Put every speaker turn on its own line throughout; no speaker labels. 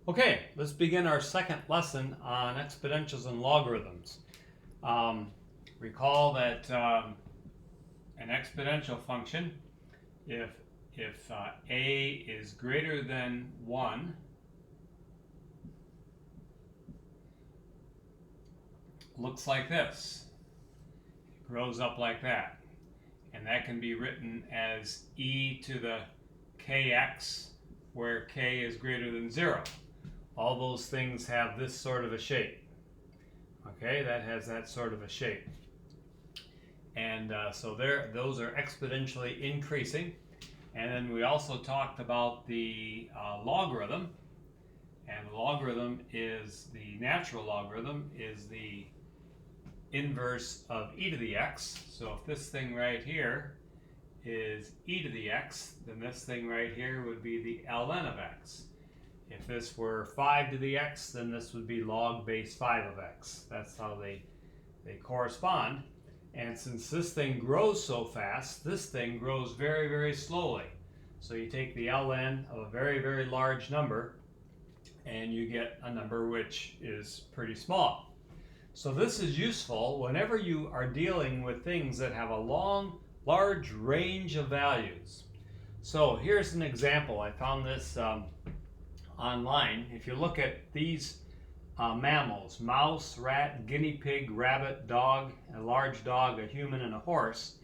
Okay, let's begin our second lesson on exponentials and logarithms. Recall that an exponential function, if a is greater than 1, looks like this. It grows up like that. And that can be written as e to the kx, where k is greater than 0. All those things have this sort of a shape. Okay, that has that sort of a shape. And so those are exponentially increasing. And then we also talked about the logarithm. And the logarithm is the natural logarithm is the inverse of e to the x. So if this thing right here is e to the x, then this thing right here would be the ln of x. If this were 5 to the x, then this would be log base 5 of x. That's how they correspond. And since this thing grows so fast, this thing grows very, very slowly. So you take the ln of a very, very large number, and you get a number which is pretty small. So this is useful whenever you are dealing with things that have a large range of values. So here's an example. I found this online. If you look at these mammals, mouse, rat, guinea pig, rabbit, dog, a large dog, a human, and a horse,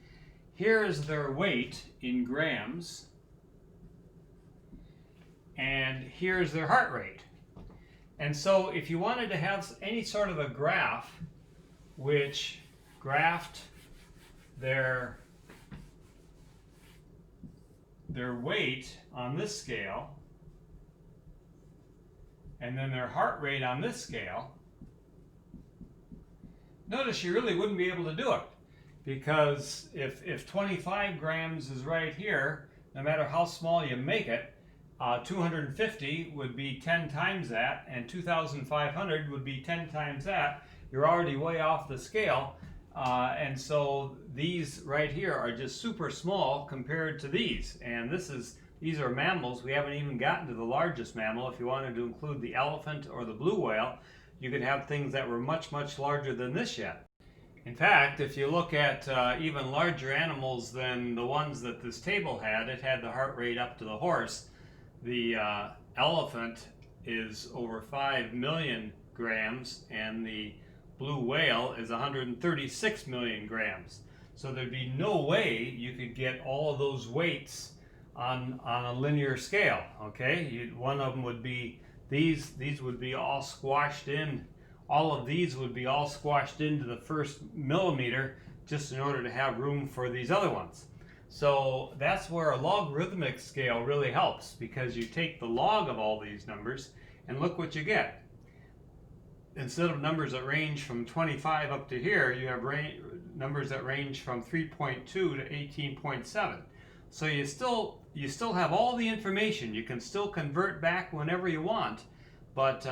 here's their weight in grams, and here's their heart rate. And so if you wanted to have any sort of a graph which graphed their weight on this scale and then their heart rate on this scale, notice you really wouldn't be able to do it, because if 25 grams is right here, no matter how small you make it, 250 would be 10 times that, and 2,500 would be 10 times that. You're already way off the scale, and so these right here are just super small compared to these. And these are mammals. We haven't even gotten to the largest mammal. If you wanted to include the elephant or the blue whale, you could have things that were much, much larger than this yet. In fact, if you look at even larger animals than the ones that this table had, it had the heart rate up to the horse. The elephant is over 5 million grams, and the blue whale is 136 million grams. So there'd be no way you could get all of those weights on a linear scale. Okay, one of them would be these would be all squashed in. All of these would be all squashed into the first millimeter just in order to have room for these other ones. So that's where a logarithmic scale really helps, because you take the log of all these numbers and look what you get. Instead of numbers that range from 25 up to here, you have numbers that range from 3.2 to 18.7. So you still have all the information. You can still convert back whenever you want, but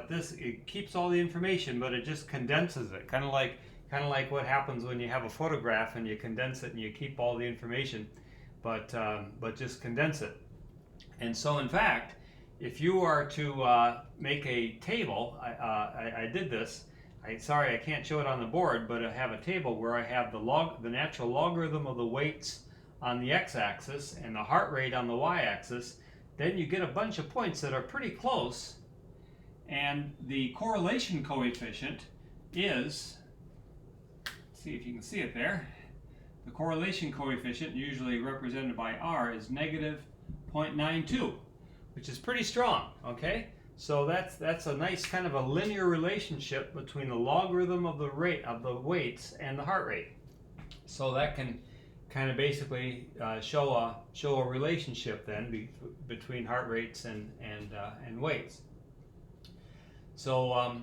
this, it keeps all the information, but it just condenses it, kind of like what happens when you have a photograph and you condense it and you keep all the information, but just condense it. And so in fact, if you are to make a table, I did this. Sorry I can't show it on the board, but I have a table where I have the natural logarithm of the weights on the x-axis and the heart rate on the y-axis. Then you get a bunch of points that are pretty close, and the correlation coefficient is, see if you can see it there. The correlation coefficient, usually represented by r, is negative 0.92, which is pretty strong. Okay, so that's a nice kind of a linear relationship between the logarithm of the rate of the weights and the heart rate. So that can kind of basically show a relationship then between heart rates and weights. So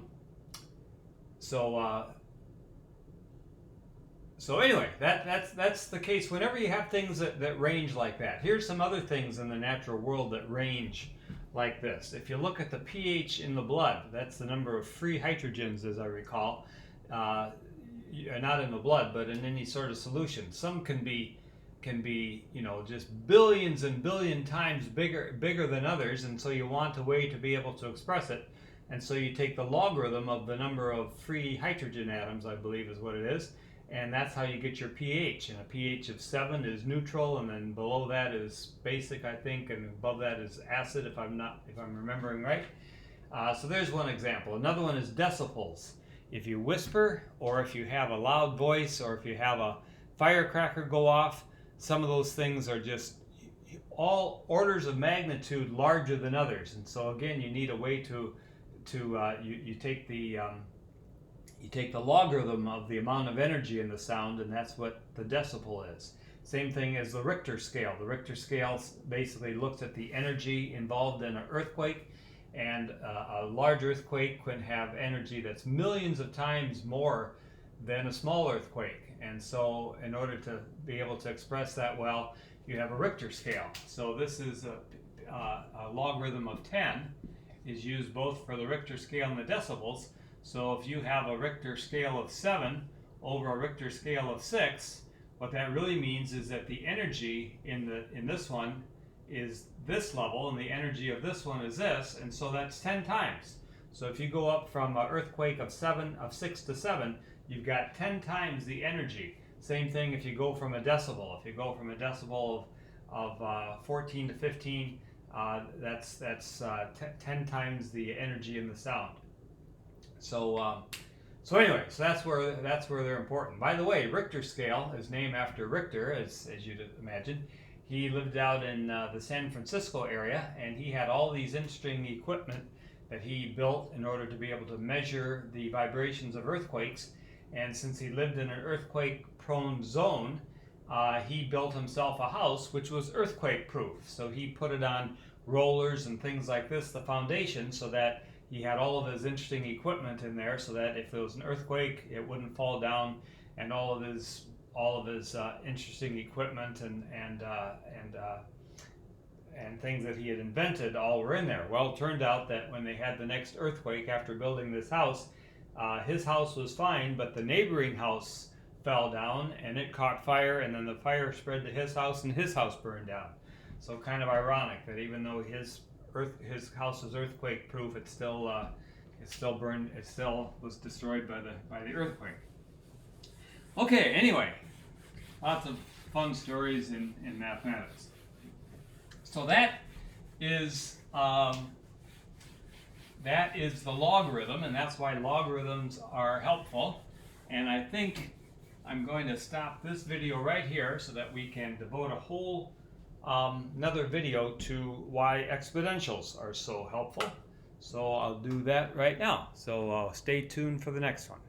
anyway, that's the case whenever you have things that range like that. Here's some other things in the natural world that range like this. If you look at the pH in the blood, that's the number of free hydrogens, as I recall, not in the blood, but in any sort of solution. Some can be can be, you know, just billions and billion times bigger than others, and so you want a way to be able to express it. And so you take the logarithm of the number of free hydrogen atoms, I believe is what it is, and that's how you get your pH. And a pH of 7 is neutral, and then below that is basic, I think, and above that is acid, if I'm remembering right. So there's one example. Another one is decibels. If you whisper, or if you have a loud voice, or if you have a firecracker go off, some of those things are just all orders of magnitude larger than others. And so again, you need a way to you take the logarithm of the amount of energy in the sound, and that's what the decibel is. Same thing as the Richter scale. The Richter scale basically looks at the energy involved in an earthquake, and a large earthquake can have energy that's millions of times more than a small earthquake. And so in order to be able to express that well, you have a Richter scale. So this is a logarithm of 10 is used both for the Richter scale and the decibels. So if you have a Richter scale of 7 over a Richter scale of 6, what that really means is that the energy in this one is this level, and the energy of this one is this, and so that's 10 times. So if you go up from an earthquake of 6 to 7, you've got 10 times the energy. Same thing if you go from a decibel. If you go from a decibel of 14 to 15, that's 10 times the energy in the sound. So anyway, so that's where they're important. By the way, Richter scale is named after Richter, as you'd imagine. He lived out in the San Francisco area, and he had all these interesting equipment that he built in order to be able to measure the vibrations of earthquakes. And since he lived in an earthquake-prone zone, he built himself a house which was earthquake-proof. So he put it on rollers and things like this, the foundation, so that he had all of his interesting equipment in there, so that if there was an earthquake, it wouldn't fall down, and all of his interesting equipment and things that he had invented all were in there. Well, it turned out that when they had the next earthquake after building this house, his house was fine, but the neighboring house fell down and it caught fire, and then the fire spread to his house and his house burned down. So kind of ironic that even though his house was earthquake proof, it still burned. It still was destroyed by the earthquake. Okay, anyway, lots of fun stories in mathematics. So that is the logarithm, and that's why logarithms are helpful. And I think I'm going to stop this video right here so that we can devote a whole another video to why exponentials are so helpful. So I'll do that right now. So stay tuned for the next one.